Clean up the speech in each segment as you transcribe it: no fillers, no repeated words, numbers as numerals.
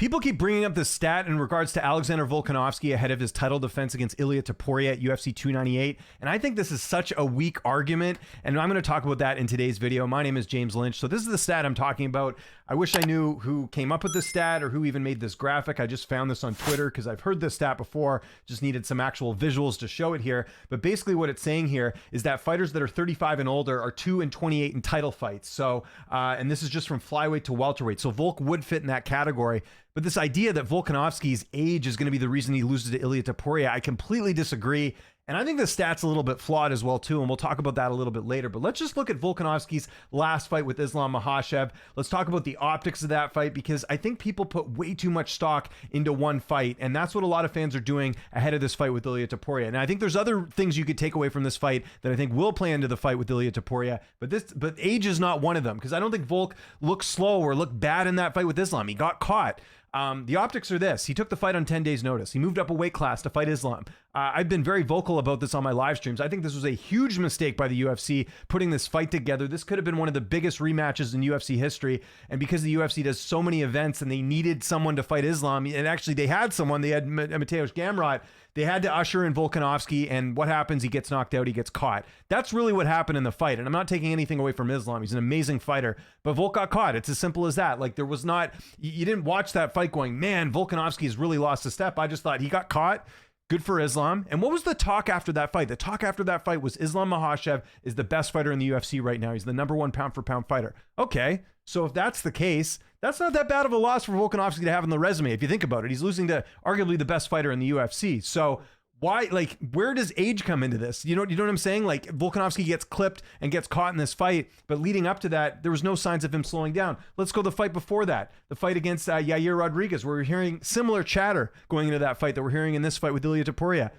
People keep bringing up this stat in regards to Alexander Volkanovski ahead of his title defense against Ilia Topuria at UFC 298. And I think this is such a weak argument. And I'm going to talk about that in today's video. My name is James Lynch. So this is the stat I'm talking about. I wish I knew who came up with this stat or who even made this graphic. I just found this on Twitter because I've heard this stat before. Just needed some actual visuals to show it here. But basically what it's saying here is that fighters that are 35 and older are 2-28 in title fights. So, and this is just from flyweight to welterweight. So Volk would fit in that category. But this idea that Volkanovski's age is going to be the reason he loses to Ilia Topuria, I completely disagree. And I think the stat's a little bit flawed as well, too. And we'll talk about that a little bit later. But let's just look at Volkanovski's last fight with Islam Makhachev. Let's talk about the optics of that fight, because I think people put way too much stock into one fight. And that's what a lot of fans are doing ahead of this fight with Ilia Topuria. And I think there's other things you could take away from this fight that I think will play into the fight with Ilia Topuria. But age is not one of them, because I don't think Volk looked slow or looked bad in that fight with Islam. He got caught. The optics are this. He took the fight on 10 days notice. He moved up a weight class to fight Islam. I've been very vocal about this on my live streams. I think this was a huge mistake by the UFC putting this fight together. This could have been one of the biggest rematches in UFC history. And because the UFC does so many events and they needed someone to fight Islam, and actually they had someone, they had Mateusz Gamrot, they had to usher in Volkanovski, and what happens? He gets knocked out, he gets caught. That's really what happened in the fight. And I'm not taking anything away from Islam. He's an amazing fighter, but Volk got caught. It's as simple as that. Like, there was not, you didn't watch that fight going, man, Volkanovski has really lost a step. I just thought he got caught. Good for Islam. And what was the talk after that fight? The talk after that fight was Islam Makhachev is the best fighter in the UFC right now. He's the #1 pound for pound fighter. Okay, so if that's the case, that's not that bad of a loss for Volkanovski to have on the resume. If you think about it, he's losing to arguably the best fighter in the UFC. So why, like, where does age come into this? You know what I'm saying? Like, Volkanovski gets clipped and gets caught in this fight, but leading up to that, there was no signs of him slowing down. Let's go to the fight before that, the fight against Yair Rodriguez, where we're hearing similar chatter going into that fight that we're hearing in this fight with Ilia Topuria.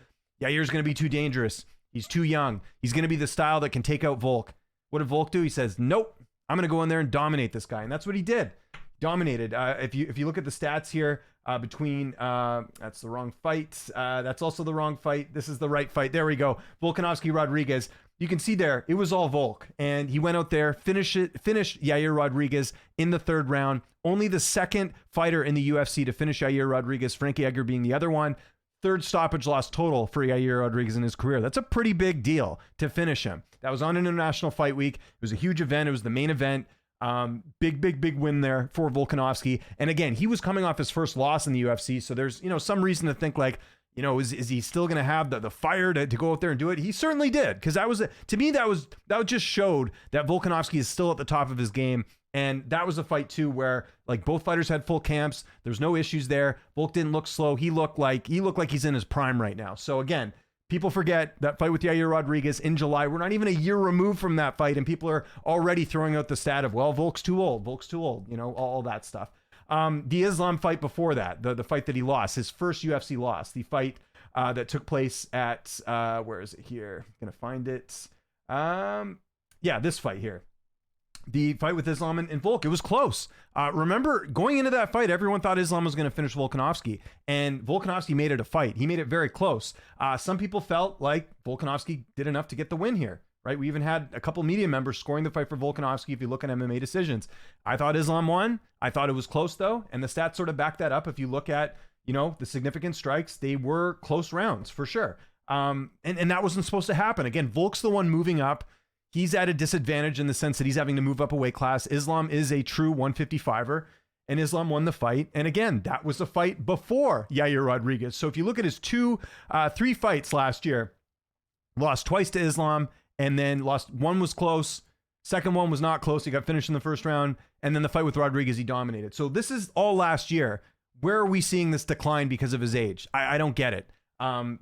Yair's going to be too dangerous. He's too young. He's going to be the style that can take out Volk. What did Volk do? He says, nope, I'm going to go in there and dominate this guy. And that's what he did. Dominated. If you look at the stats here, that's the wrong fight. That's also the wrong fight. This is the right fight. There we go. Volkanovski Rodriguez. You can see there, it was all Volk. And he went out there, finished Yair Rodriguez in the 3rd round. Only the 2nd fighter in the UFC to finish Yair Rodriguez, Frankie Edgar being the other one. 3rd stoppage loss total for Yair Rodriguez in his career. That's a pretty big deal to finish him. That was on International Fight Week. It was a huge event. It was the main event. Big win there for Volkanovski. And again, he was coming off his first loss in the UFC. So there's, some reason to think like, is he still going to have the fire to go out there and do it? He certainly did. Cause to me, that just showed that Volkanovski is still at the top of his game. And that was a fight too, where like both fighters had full camps. There's no issues there. Volk didn't look slow. He looked like he's in his prime right now. So again, people forget that fight with Yair Rodriguez in July. We're not even a year removed from that fight, and people are already throwing out the stat of, well, Volk's too old, all that stuff. The Islam fight before that, the fight that he lost, his first UFC loss, the fight that took place at, where is it here? I'm going to find it. This fight here. The fight with Islam and Volk, it was close. Remember, going into that fight, everyone thought Islam was going to finish Volkanovski, and Volkanovski made it a fight. He made it very close. Some people felt like Volkanovski did enough to get the win here, right? We even had a couple media members scoring the fight for Volkanovski if you look at MMA decisions. I thought Islam won. I thought it was close, though, and the stats sort of back that up. If you look at, the significant strikes, they were close rounds for sure. And that wasn't supposed to happen. Again, Volk's the one moving up. He's at a disadvantage in the sense that he's having to move up a weight class. Islam is a true 155er, and Islam won the fight. And again, that was a fight before Yair Rodriguez. So if you look at his 3 fights last year, lost twice to Islam, and then lost, one was close. Second one was not close. He got finished in the first round. And then the fight with Rodriguez, he dominated. So this is all last year. Where are we seeing this decline because of his age? I don't get it.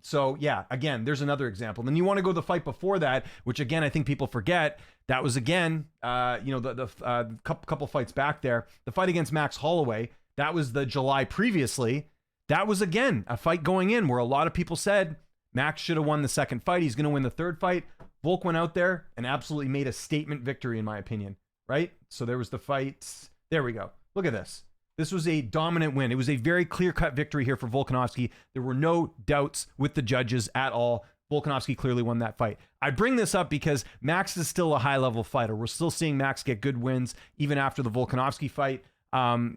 So yeah, again, there's another example. Then you want to go the fight before that, which again, I think people forget. That was again, the couple fights back there, the fight against Max Holloway, that was the July previously. That was again, a fight going in where a lot of people said Max should have won the 2nd fight. He's going to win the 3rd fight. Volk went out there and absolutely made a statement victory, in my opinion, right? So there was the fight. There we go. Look at this. This was a dominant win. It was a very clear-cut victory here for Volkanovski. There were no doubts with the judges at all. Volkanovski clearly won that fight. I bring this up because Max is still a high-level fighter. We're still seeing Max get good wins even after the Volkanovski fight.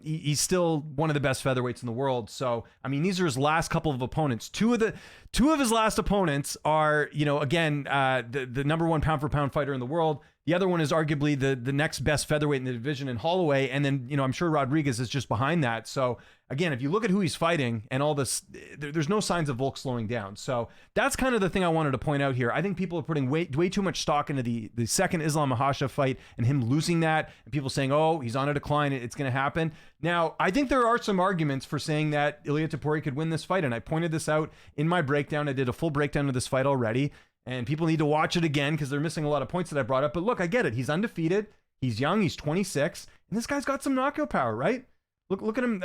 He's still one of the best featherweights in the world. So, I mean, these are his last couple of opponents. Two of his last opponents are, again, the number one pound for pound fighter in the world. The other one is arguably the next best featherweight in the division in Holloway. And then, I'm sure Rodriguez is just behind that. So again, if you look at who he's fighting and all this, there's no signs of Volk slowing down. So that's kind of the thing I wanted to point out here. I think people are putting way too much stock into the second Islam Makhachev fight and him losing that, and people saying, oh, he's on a decline, it's going to happen. Now, I think there are some arguments for saying that Ilia Topuria could win this fight. And I pointed this out in my breakdown. I did a full breakdown of this fight already. And people need to watch it again because they're missing a lot of points that I brought up. But look, I get it. He's undefeated. He's young. He's 26. And this guy's got some knockout power, right? Look at him,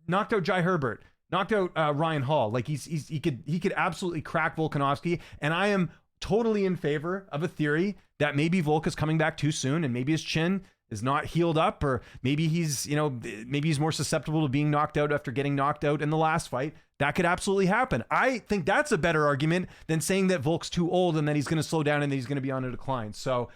knocked out Jai Herbert, knocked out Ryan Hall. Like he could absolutely crack Volkanovski. And I am totally in favor of a theory that maybe Volk is coming back too soon and maybe his chin is not healed up, or maybe he's more susceptible to being knocked out after getting knocked out in the last fight. That could absolutely happen. I think that's a better argument than saying that Volk's too old and that he's going to slow down and that he's going to be on a decline. So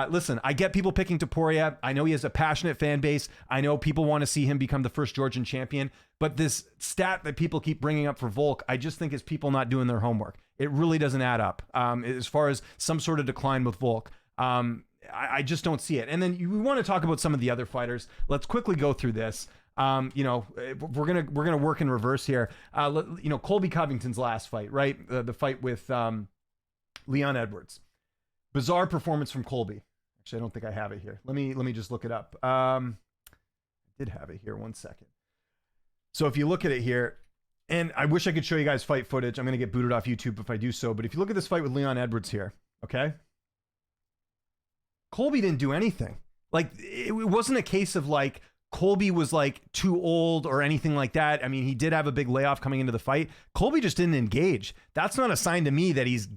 listen, I get people picking Topuria. I know he has a passionate fan base. I know people want to see him become the first Georgian champion. But this stat that people keep bringing up for Volk, I just think is people not doing their homework. It really doesn't add up as far as some sort of decline with Volk. I just don't see it. And then we want to talk about some of the other fighters. Let's quickly go through this. We're gonna work in reverse here. Colby Covington's last fight, right? The fight with Leon Edwards. Bizarre performance from Colby. Actually, I don't think I have it here. Let me just look it up. I did have it here. 1 second. So if you look at it here, and I wish I could show you guys fight footage. I'm gonna get booted off YouTube if I do so. But if you look at this fight with Leon Edwards here, okay. Colby didn't do anything. Like, it wasn't a case of like Colby was like too old or anything like that. I mean, he did have a big layoff coming into the fight. Colby just didn't engage. That's not a sign to me that he's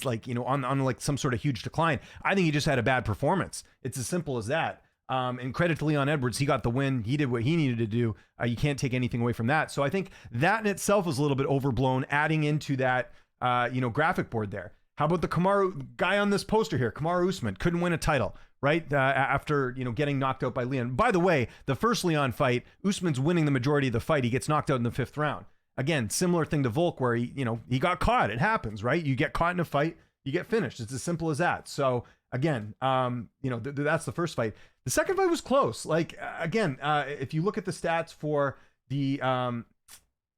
like, on like some sort of huge decline. I think he just had a bad performance. It's as simple as that. And credit to Leon Edwards. He got the win. He did what he needed to do. You can't take anything away from that. So I think that in itself was a little bit overblown, adding into that, graphic board there. How about the Kamaru guy on this poster here? Kamaru Usman couldn't win a title, right? After, getting knocked out by Leon. By the way, the first Leon fight, Usman's winning the majority of the fight. He gets knocked out in the 5th round. Again, similar thing to Volk where he got caught. It happens, right? You get caught in a fight, you get finished. It's as simple as that. So again, that's the first fight. The second fight was close. Like, again, if you look at the stats for the,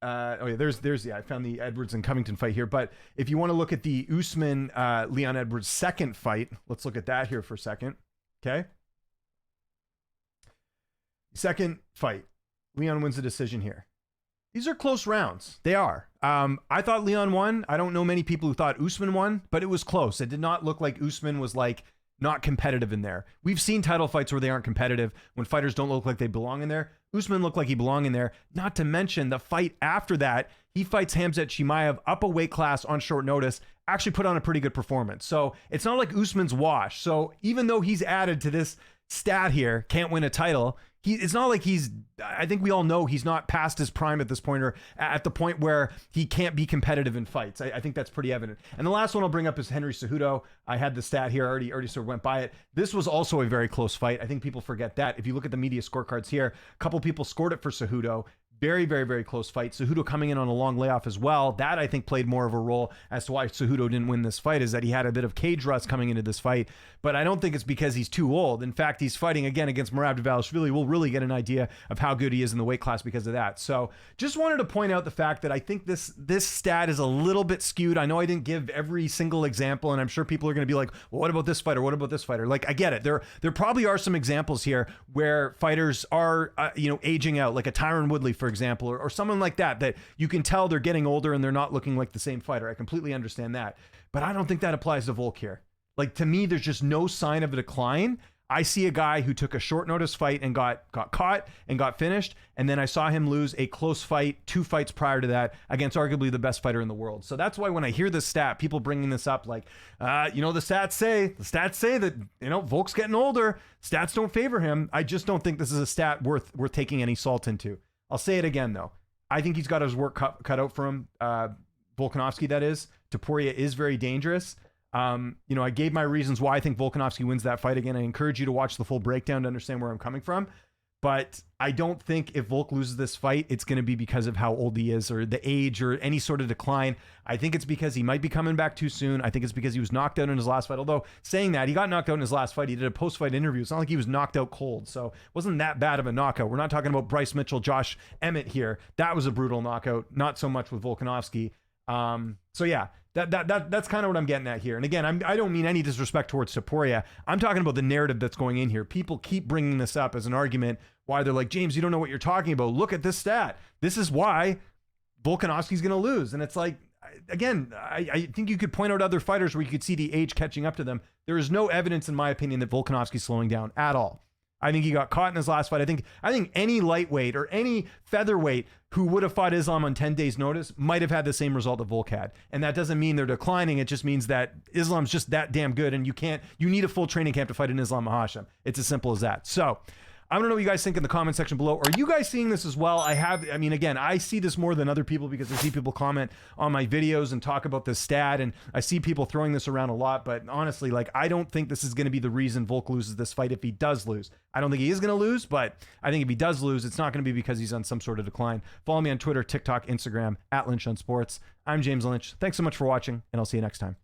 I found the Edwards and Covington fight here. But if you want to look at the Usman Leon Edwards second fight, let's look at that here for a second. Okay. Second fight, Leon wins the decision here. These are close rounds. They are. I thought Leon won. I don't know many people who thought Usman won, but it was close. It did not look like Usman was like not competitive in there. We've seen title fights where they aren't competitive, when fighters don't look like they belong in there. Usman looked like he belonged in there. Not to mention the fight after that, he fights Khamzat Chimaev up a weight class on short notice, actually put on a pretty good performance. So it's not like Usman's washed. So even though he's added to this stat here, can't win a title, it's not like I think we all know he's not past his prime at this point, or at the point where he can't be competitive in fights. I think that's pretty evident. And the last one I'll bring up is Henry Cejudo. I had the stat here, already sort of went by it. This was also a very close fight. I think people forget that. If you look at the media scorecards here, a couple people scored it for Cejudo. Very, very, very close fight. Cejudo coming in on a long layoff as well. That, I think, played more of a role as to why Cejudo didn't win this fight, is that he had a bit of cage rust coming into this fight. But I don't think it's because he's too old. In fact, he's fighting again against Merab Dvalishvili. We'll really get an idea of how good he is in the weight class because of that. So just wanted to point out the fact that I think this stat is a little bit skewed. I know I didn't give every single example, and I'm sure people are going to be like, well, what about this fighter? What about this fighter? Like, I get it. There probably are some examples here where fighters are, aging out, like a Tyron Woodley, for example, or someone like that you can tell they're getting older and they're not looking like the same fighter. I completely understand that. But I don't think that applies to Volk here. Like, to me, there's just no sign of a decline. I see a guy who took a short notice fight and got caught and got finished. And then I saw him lose a close fight 2 fights prior to that against arguably the best fighter in the world. So that's why when I hear this stat, people bringing this up, like, the stats say that, Volk's getting older. Stats don't favor him. I just don't think this is a stat worth taking any salt into. I'll say it again, though. I think he's got his work cut out for him. Volkanovski, that is. Topuria is very dangerous. I gave my reasons why I think Volkanovski wins that fight. Again, I encourage you to watch the full breakdown to understand where I'm coming from. But I don't think if Volk loses this fight, it's going to be because of how old he is or the age or any sort of decline. I think it's because he might be coming back too soon. I think it's because he was knocked out in his last fight. Although saying that, he got knocked out in his last fight. He did a post-fight interview. It's not like he was knocked out cold. So it wasn't that bad of a knockout. We're not talking about Bryce Mitchell, Josh Emmett here. That was a brutal knockout. Not so much with Volkanovski. So yeah, that's kind of what I'm getting at here. And again, I don't mean any disrespect towards Topuria. I'm talking about the narrative that's going in here. People keep bringing this up as an argument why they're like, James, you don't know what you're talking about. Look at this stat. This is why Volkanovski's going to lose. And it's like, again, I think you could point out other fighters where you could see the age catching up to them. There is no evidence, in my opinion, that Volkanovski's slowing down at all. I think he got caught in his last fight. I think any lightweight or any featherweight who would have fought Islam on 10 days notice might have had the same result that Volk had. And that doesn't mean they're declining. It just means that Islam's just that damn good. And you need a full training camp to fight an Islam Mahashem. It's as simple as that. So I don't know what you guys think in the comment section below. Are you guys seeing this as well? Again, I see this more than other people because I see people comment on my videos and talk about this stat, and I see people throwing this around a lot. But honestly, I don't think this is going to be the reason Volk loses this fight if he does lose. I don't think he is going to lose, but I think if he does lose, it's not going to be because he's on some sort of decline. Follow me on Twitter, TikTok, Instagram, @LynchOnSports. I'm James Lynch. Thanks so much for watching, and I'll see you next time.